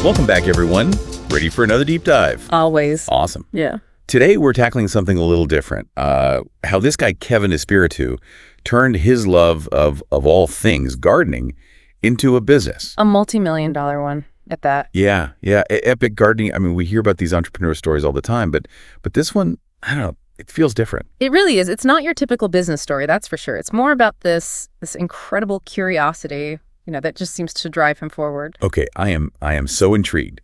Welcome back, everyone. Ready for another deep dive? Always. Awesome. Yeah. Today, we're tackling something a little different. How this guy, Kevin Espiritu, turned his love of all things gardening into a business. A multi-million-dollar one at that. Yeah. Epic gardening. I mean, we hear about these entrepreneur stories all the time, but this one, I don't know, it feels different. It really is. It's not your typical business story, that's for sure. It's more about this incredible curiosity, that just seems to drive him forward. Okay, I am so intrigued.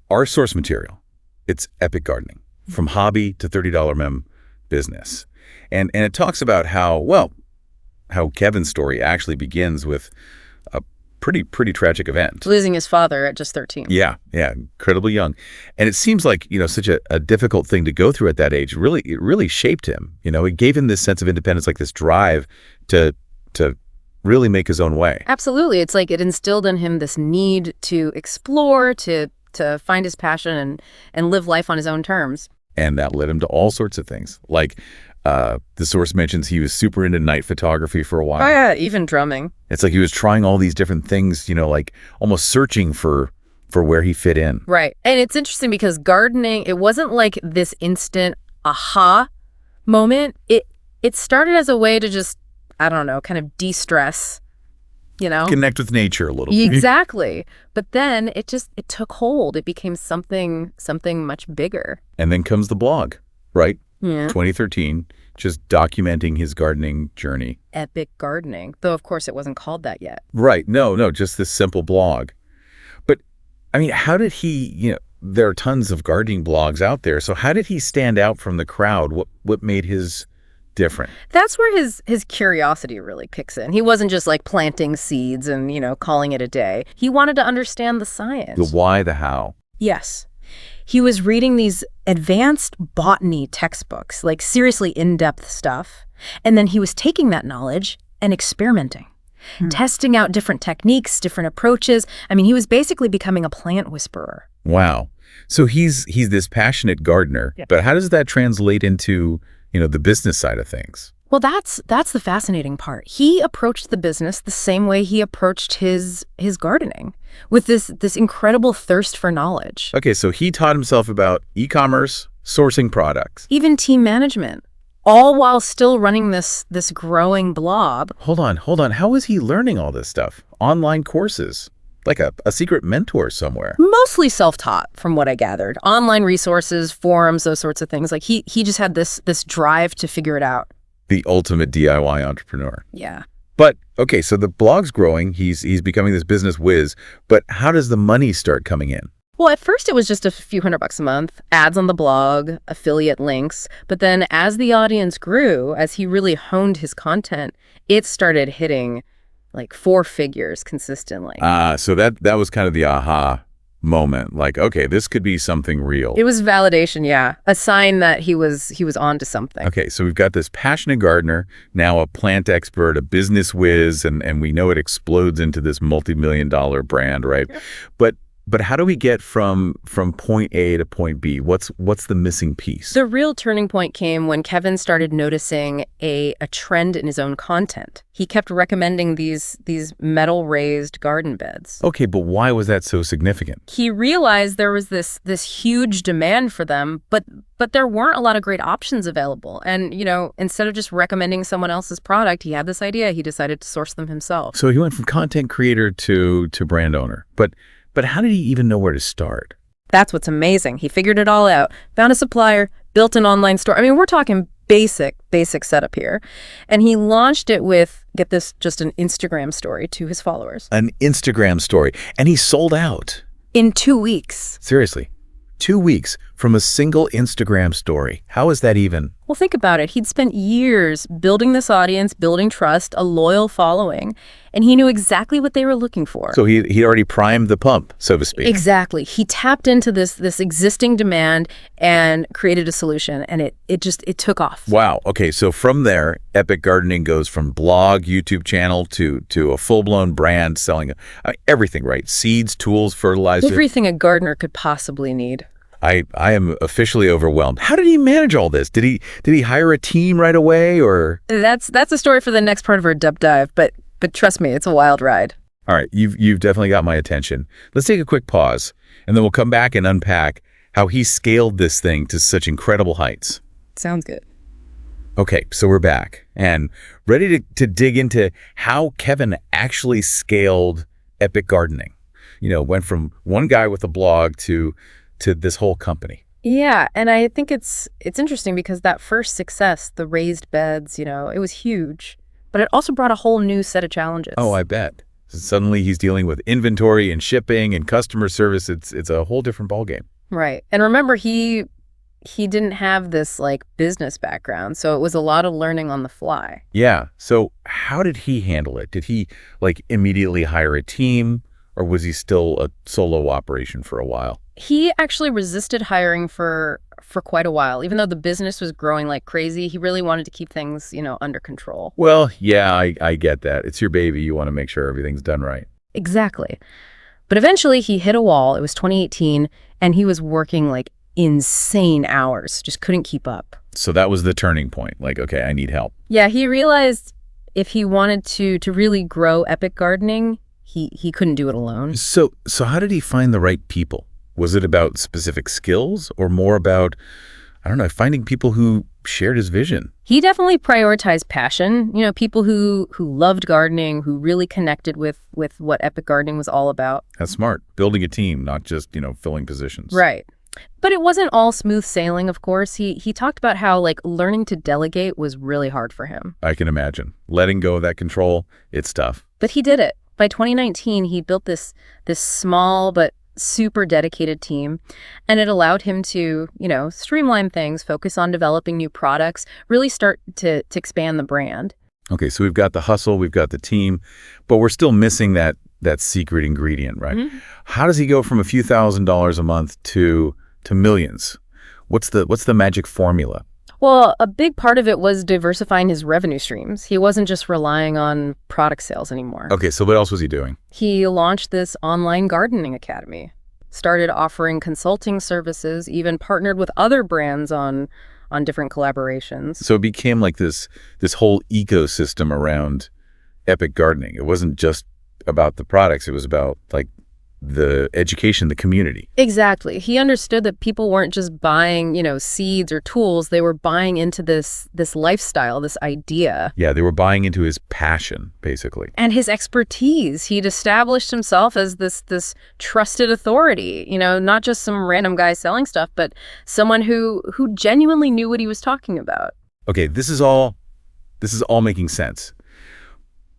Our source material, it's Epic Gardening, from hobby to $30 mem business. And it talks about how Kevin's story actually begins with a pretty tragic event. Losing his father at just 13. Yeah, incredibly young. And it seems like, such a difficult thing to go through at that age. It really shaped him. It gave him this sense of independence, like this drive to really make his own way. Absolutely. It's like it instilled in him this need to explore, to find his passion and live life on his own terms. And that led him to all sorts of things. Like the source mentions he was super into night photography for a while. Oh, yeah, even drumming. It's like he was trying all these different things, like almost searching for where he fit in. Right. And it's interesting because gardening, it wasn't like this instant aha moment. It started as a way to just, I don't know, kind of de-stress, Connect with nature a little bit. Exactly. But then it took hold. It became something much bigger. And then comes the blog, right? Yeah. 2013, just documenting his gardening journey. Epic Gardening. Though, of course, it wasn't called that yet. Right. No, just this simple blog. But, I mean, how did he, there are tons of gardening blogs out there. So how did he stand out from the crowd? What made his different? That's where his curiosity really kicks in. He wasn't just like planting seeds and, calling it a day. He wanted to understand the science. The why, the how. Yes. He was reading these advanced botany textbooks, like seriously in-depth stuff. And then he was taking that knowledge and experimenting, testing out different techniques, different approaches. I mean, he was basically becoming a plant whisperer. Wow. So he's this passionate gardener, but how does that translate into the business side of things? Well, that's the fascinating part. He approached the business the same way he approached his gardening, with this incredible thirst for knowledge. Okay, so he taught himself about e-commerce, sourcing products, even team management, all while still running this growing blog. Hold on. How is he learning all this stuff? Online courses? Like a secret mentor somewhere? Mostly self-taught, from what I gathered. Online resources, forums, those sorts of things. Like he just had this drive to figure it out. The ultimate DIY entrepreneur. Yeah. But, okay, so the blog's growing. He's becoming this business whiz. But how does the money start coming in? Well, at first it was just a few $100 a month, ads on the blog, affiliate links. But then as the audience grew, as he really honed his content, it started hitting like 4 figures consistently. So that was kind of the aha moment. Like, okay, this could be something real. It was validation, yeah. A sign that he was on to something. Okay, so we've got this passionate gardener, now a plant expert, a business whiz, and we know it explodes into this multi-million-dollar brand, right? Yeah. But how do we get from point A to point B? What's the missing piece? The real turning point came when Kevin started noticing a trend in his own content. He kept recommending these metal-raised garden beds. Okay, but why was that so significant? He realized there was this huge demand for them, but there weren't a lot of great options available. And, instead of just recommending someone else's product, he had this idea. He decided to source them himself. So he went from content creator to brand owner. But how did he even know where to start? That's what's amazing. He figured it all out, found a supplier, built an online store. I mean, we're talking basic setup here. And he launched it with, get this, just an Instagram story to his followers. An Instagram story. And he sold out. In 2 weeks. Seriously. 2 weeks from a single Instagram story. How is that even? Well, think about it. He'd spent years building this audience, building trust, a loyal following, and he knew exactly what they were looking for. So he already primed the pump, so to speak. Exactly. He tapped into this existing demand and created a solution, and it took off. Wow. Okay, so from there, Epic Gardening goes from blog, YouTube channel to a full-blown brand selling everything, right? Seeds, tools, fertilizer. Everything a gardener could possibly need. I am officially overwhelmed. How did he manage all this? Did he hire a team right away, or? That's a story for the next part of our deep dive, but trust me, it's a wild ride. All right, you've definitely got my attention. Let's take a quick pause, and then we'll come back and unpack how he scaled this thing to such incredible heights. Sounds good. Okay, so we're back and ready to dig into how Kevin actually scaled Epic Gardening. Went from one guy with a blog to this whole company. Yeah, and I think it's interesting because that first success, the raised beds, it was huge, but it also brought a whole new set of challenges. Oh, I bet. So suddenly he's dealing with inventory and shipping and customer service. It's a whole different ballgame. Right. And remember, he didn't have this business background, so it was a lot of learning on the fly. Yeah. So how did he handle it? Did he immediately hire a team, or was he still a solo operation for a while? He actually resisted hiring for quite a while. Even though the business was growing like crazy, he really wanted to keep things, under control. Well, yeah, I get that. It's your baby. You want to make sure everything's done right. Exactly. But eventually he hit a wall. It was 2018, and he was working insane hours, just couldn't keep up. So that was the turning point. Okay, I need help. Yeah, he realized if he wanted to really grow Epic Gardening, he couldn't do it alone. So how did he find the right people? Was it about specific skills or more about, I don't know, finding people who shared his vision? He definitely prioritized passion, people who loved gardening, who really connected with what Epic Gardening was all about. That's smart. Building a team, not just, filling positions. Right. But it wasn't all smooth sailing, of course. He talked about how learning to delegate was really hard for him. I can imagine. Letting go of that control, it's tough. But he did it. By 2019, he built this small but super dedicated team, and it allowed him to, streamline things, focus on developing new products, really start to expand the brand. Okay, so we've got the hustle, we've got the team, but we're still missing that secret ingredient, right? Mm-hmm. How does he go from a few $1,000s a month to millions? What's the magic formula? Well, a big part of it was diversifying his revenue streams. He wasn't just relying on product sales anymore. Okay, so what else was he doing? He launched this online gardening academy, started offering consulting services, even partnered with other brands on different collaborations. So it became this whole ecosystem around Epic Gardening. It wasn't just about the products. It was about the education, the community. Exactly. He understood that people weren't just buying, seeds or tools. They were buying into this lifestyle, this idea. Yeah, they were buying into his passion, basically. And his expertise. He'd established himself as this trusted authority, not just some random guy selling stuff, but someone who genuinely knew what he was talking about. Okay, this is all making sense.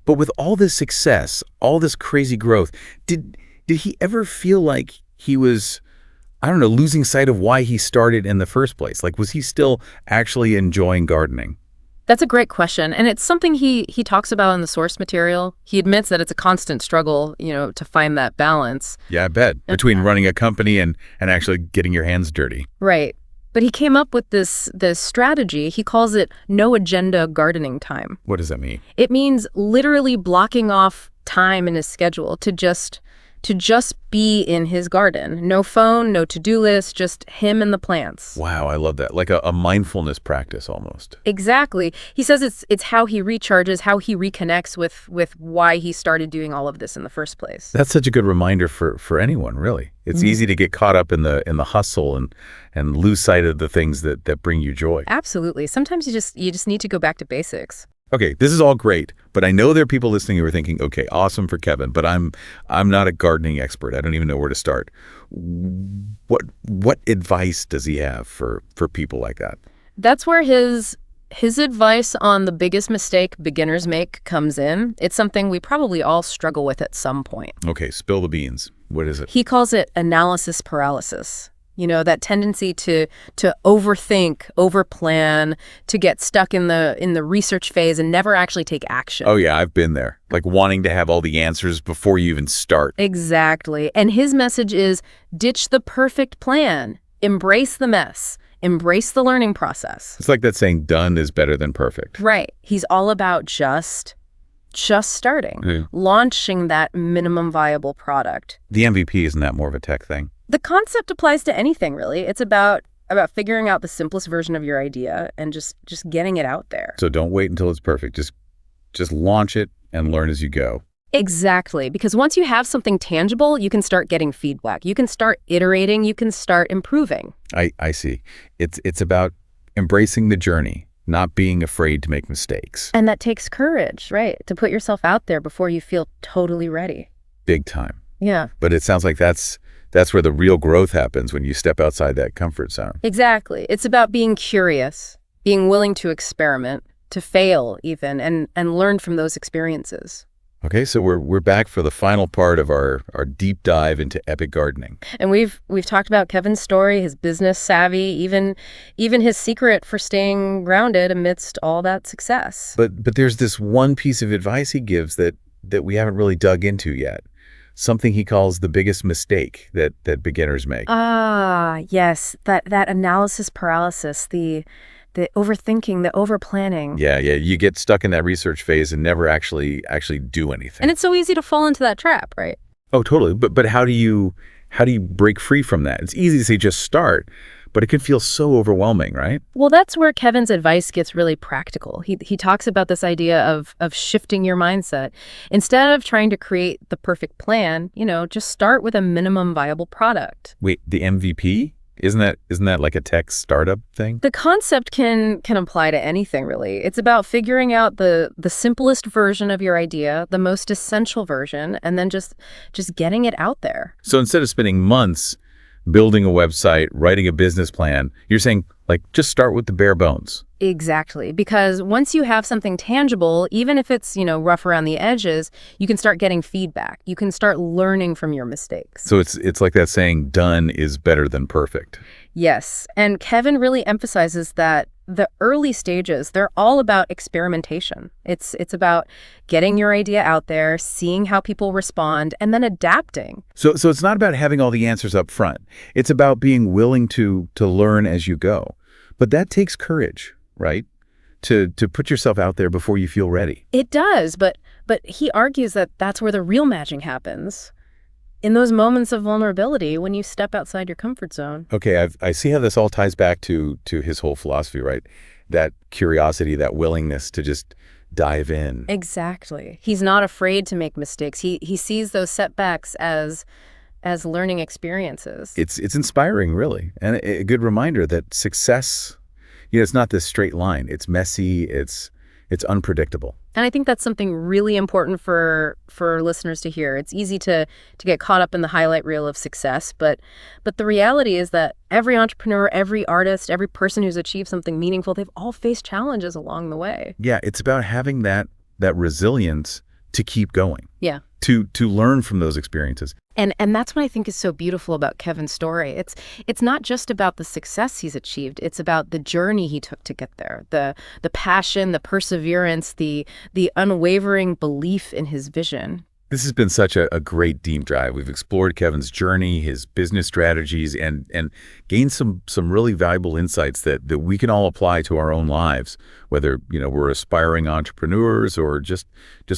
But with all this success, all this crazy growth, did he ever feel like he was, I don't know, losing sight of why he started in the first place? Was he still actually enjoying gardening? That's a great question. And it's something he talks about in the source material. He admits that it's a constant struggle, to find that balance. Yeah, I bet. Between running a company and actually getting your hands dirty. Right. But he came up with this strategy. He calls it no agenda gardening time. What does that mean? It means literally blocking off time in his schedule to just be in his garden. No phone, no to-do list, just him and the plants. Wow, I love that. Like a mindfulness practice almost. Exactly. He says it's how he recharges, how he reconnects with why he started doing all of this in the first place. That's such a good reminder for anyone, really. It's easy to get caught up in the hustle and lose sight of the things that bring you joy. Absolutely. Sometimes you just need to go back to basics. Okay, this is all great, but I know there are people listening who are thinking, okay, awesome for Kevin, but I'm not a gardening expert. I don't even know where to start. What advice does he have for people like that? That's where his advice on the biggest mistake beginners make comes in. It's something we probably all struggle with at some point. Okay, spill the beans. What is it? He calls it analysis paralysis. That tendency to overthink, overplan, to get stuck in the research phase and never actually take action. Oh yeah, I've been there. Like wanting to have all the answers before you even start. Exactly. And his message is ditch the perfect plan. Embrace the mess. Embrace the learning process. It's like that saying done is better than perfect. Right. He's all about just starting, launching that minimum viable product. The MVP, isn't that more of a tech thing? The concept applies to anything, really. It's about figuring out the simplest version of your idea and just getting it out there. So don't wait until it's perfect. Just launch it and learn as you go. Exactly, because once you have something tangible, you can start getting feedback. You can start iterating, you can start improving. I see. It's about embracing the journey, not being afraid to make mistakes. And that takes courage, right? To put yourself out there before you feel totally ready. Big time. Yeah. But it sounds like that's where the real growth happens, when you step outside that comfort zone. Exactly. It's about being curious, being willing to experiment, to fail even, and learn from those experiences. Okay, so we're back for the final part of our deep dive into epic gardening. And we've talked about Kevin's story, his business savvy, even his secret for staying grounded amidst all that success. But there's this one piece of advice he gives that we haven't really dug into yet. Something he calls the biggest mistake that beginners make. Ah, yes, that analysis paralysis, the overthinking, the overplanning. Yeah, you get stuck in that research phase and never actually do anything. And it's so easy to fall into that trap, right? Oh, totally. But how do you break free from that? It's easy to say just start, but it can feel so overwhelming, right? Well, that's where Kevin's advice gets really practical. He talks about this idea of shifting your mindset. Instead of trying to create the perfect plan, just start with a minimum viable product. Wait, the MVP? Isn't that like a tech startup thing? The concept can apply to anything, really. It's about figuring out the simplest version of your idea, the most essential version, and then just getting it out there. So instead of spending months building a website, writing a business plan, you're saying, just start with the bare bones. Exactly. Because once you have something tangible, even if it's, rough around the edges, you can start getting feedback. You can start learning from your mistakes. So it's like that saying, done is better than perfect. Yes. And Kevin really emphasizes that the early stages, they're all about experimentation. It's about getting your idea out there, seeing how people respond, and then adapting. So it's not about having all the answers up front. It's about being willing to learn as you go. But that takes courage, right? To put yourself out there before you feel ready. It does, but he argues that that's where the real magic happens. In those moments of vulnerability, when you step outside your comfort zone. Okay, I see how this all ties back to his whole philosophy, right? That curiosity, that willingness to just dive in. Exactly. He's not afraid to make mistakes. He sees those setbacks as learning experiences. It's inspiring, really, and a good reminder that success, it's not this straight line. It's messy. It's unpredictable. And I think that's something really important for listeners to hear. It's easy to get caught up in the highlight reel of success, but the reality is that every entrepreneur, every artist, every person who's achieved something meaningful, they've all faced challenges along the way. Yeah, it's about having that resilience to keep going. Yeah. To learn from those experiences. And that's what I think is so beautiful about Kevin's story. It's not just about the success he's achieved. It's about the journey he took to get there. The passion, the perseverance, the unwavering belief in his vision. This has been such a great deep dive. We've explored Kevin's journey, his business strategies, and gained some really valuable insights that we can all apply to our own lives, whether we're aspiring entrepreneurs or just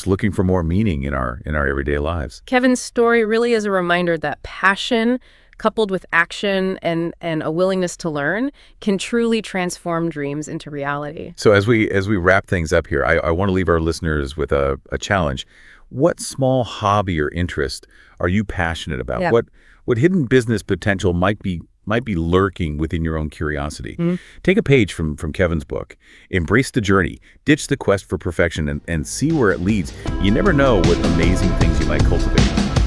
looking for more meaning in our everyday lives. Kevin's story really is a reminder that passion, coupled with action and a willingness to learn, can truly transform dreams into reality. So as we wrap things up here, I want to leave our listeners with a challenge. What small hobby or interest are you passionate about? Yeah. What hidden business potential might be lurking within your own curiosity? Mm-hmm. Take a page from Kevin's book. Embrace the journey, ditch the quest for perfection, and see where it leads. You never know what amazing things you might cultivate.